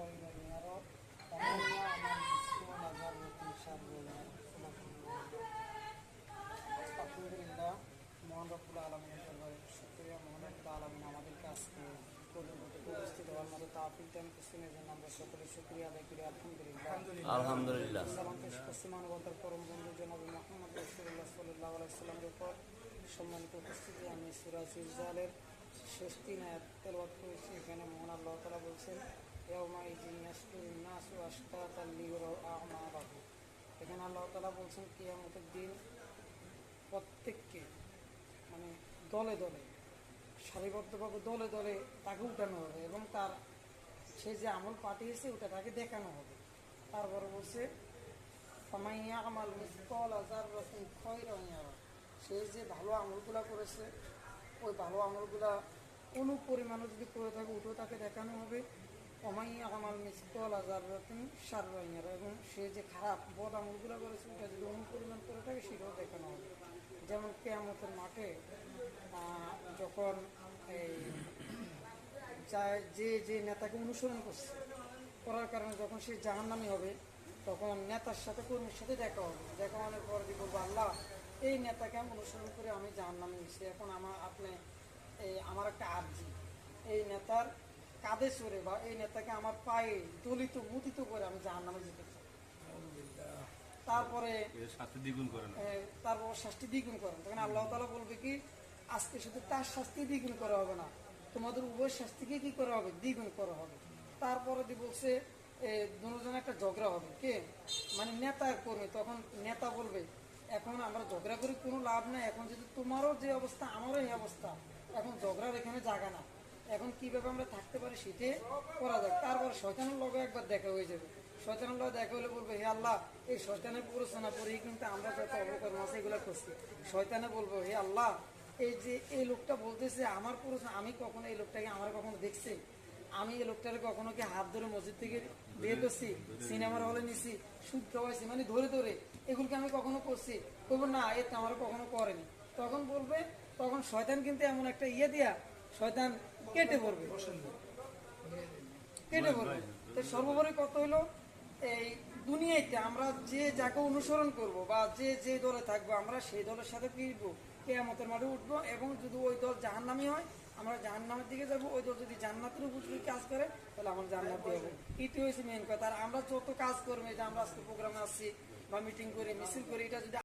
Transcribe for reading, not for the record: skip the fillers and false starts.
خيرا يرى ومن يعمل مثقال ذرة شرا يرى আলহামদুলিল্লাহ, মহান রব্বুল আলামিনের দরবারে শুকরিয়া। মহান রব্বুল আলামিন আমাদেরকে আজকে উপস্থিত হওয়ার মতো তাওফিক দান করেছেন, এজন্য আমরা সকলে শুকরিয়া আদায় করি। আলহামদুলিল্লাহ। সালাম পেশ করছি মানবতার পরম বন্ধু জনাব মুহাম্মদ রাসূলুল্লাহ সাল্লাল্লাহু আলাইহি ওয়াসাল্লামের উপর। সম্মানিত উপস্থিতি, আমি সূরা জিলজালের শেষ 3 আয়াত তেলাওয়াত করেছি। এখানে মহান আল্লাহ তাআলা বলছেন, ইয়াউমা ইযিন ইয়াসদুরুন নাসু আশতাতাল লিয়ারাউ আ'মালাহুম। এখানে আল্লাহ তাআলা বলছেন কিয়ামতের দিন প্রত্যেককে, মানে দলে দলে, সারিবদ্ধভাবে দলে দলে তাকে উঠানো হবে এবং তার সে যে আমল পাঠিয়েছে ওটা তাকে দেখানো হবে। তারপরে বলছে ফামাইয়া আমাল মিসকালা যাররাতিন খায়রান ইয়ারা, সে যে ভালো আমলগুলা করেছে ওই ভালো আমলগুলা কোনো পরিমাণও যদি করে থাকে ওটাও তাকে দেখানো হবে। ফামাইয়া আমাল মিসকালা যাররাতিন শাররান ইয়ারা, এবং সে যে খারাপ বদ আমলগুলা করেছে ওটা যদি অনুপরিমাণ করে থাকে সেটাও দেখানো হবে। যেমন কিয়ামতের মাঠে যখন এই যে যে নেতাকে অনুসরণ করছে করার কারণে যখন সে জাহান্নামী হবে, তখন নেতার সাথে কর্মীর সাথে দেখা হবে। দেখা হওয়ার পর দিয়ে বলবো, আল্লাহ এই নেতাকে আমি অনুসরণ করে আমি জাহান্নামী হয়েছি, এখন আপনি আমার একটা আর্জি, এই নেতার কাঁধে চড়ে বা এই নেতাকে আমার পায়ে দলিত মুদিত করে আমি জাহান্নামে যেতে চাই। তারপর শাস্তি দ্বিগুণ করেন। তখন আল্লাহ তাআলা বলবে কি, আজকে শুধু তার শাস্তি দ্বিগুণ করা হবে না, তোমাদের উভয় শাস্তিকে কি করা হবে, দ্বিগুণ করা হবে। তারপরে বলছে দুজনে একটা ঝগড়া হবে, কে মানে নেতা আর কর্মী। তখন নেতা বলবে, এখন আমরা ঝগড়া করি কোনো লাভ নাই, এখন যদি তোমারও যে অবস্থা আমারও এই অবস্থা, এখন ঝগড়ার এখানে জায়গা না, এখন কিভাবে আমরা থাকতে পারি সেটাই করা যায়। তারপর শয়তানের লগে একবার দেখা হয়ে যাবে। শয়তানের লগে দেখা হলে বলবে, হে আল্লাহ, এই শয়তানের প্ররোচনা করেই কিন্তু আমরা যত অবকর্ম আছে এগুলো করছি। শয়তানে বলবো, হে আল্লাহ, এই যে এই লোকটা বলতেছে আমার প্ররোচনা, আমি কখনো এই লোকটাকে আমার কখনো দেখছি? আমি এই লোকটাকে কখনো কি হাত ধরে মসজিদ থেকে বের করছি, সিনেমার হলে নিছি, সুদ খাওয়াইছি, মানে ধরে ধরে, এগুলোকে আমি কখনো করছি? বলবো না, এ তো আমার কখনো করেনি। তখন বলবে, তখন শয়তান কিন্তু এমন একটা দিয়া শয়তান কেটে পড়বে। তো সর্বোপরি কত হইলো, এই দুনিয়াতে আমরা যে যাকে অনুসরণ করব বা যে যে দলে থাকবো, আমরা সেই দলের সাথে ফিরবো, কিয়ামতের মাঠে উঠবো, এবং যদি ওই দল জাহান্নামী হয় আমরা জাহান্নামের দিকে যাবো, ওই দল যদি জান্নাতের উপযোগী কাজ করে তাহলে আমরা জান্নাতে যাবো। এটি হয়েছে মেন কথা। আর আমরা যত কাজ করবো, যে আমরা আজকে প্রোগ্রামে আসছি বা মিটিং করি, মিছিল করি, এটা যদি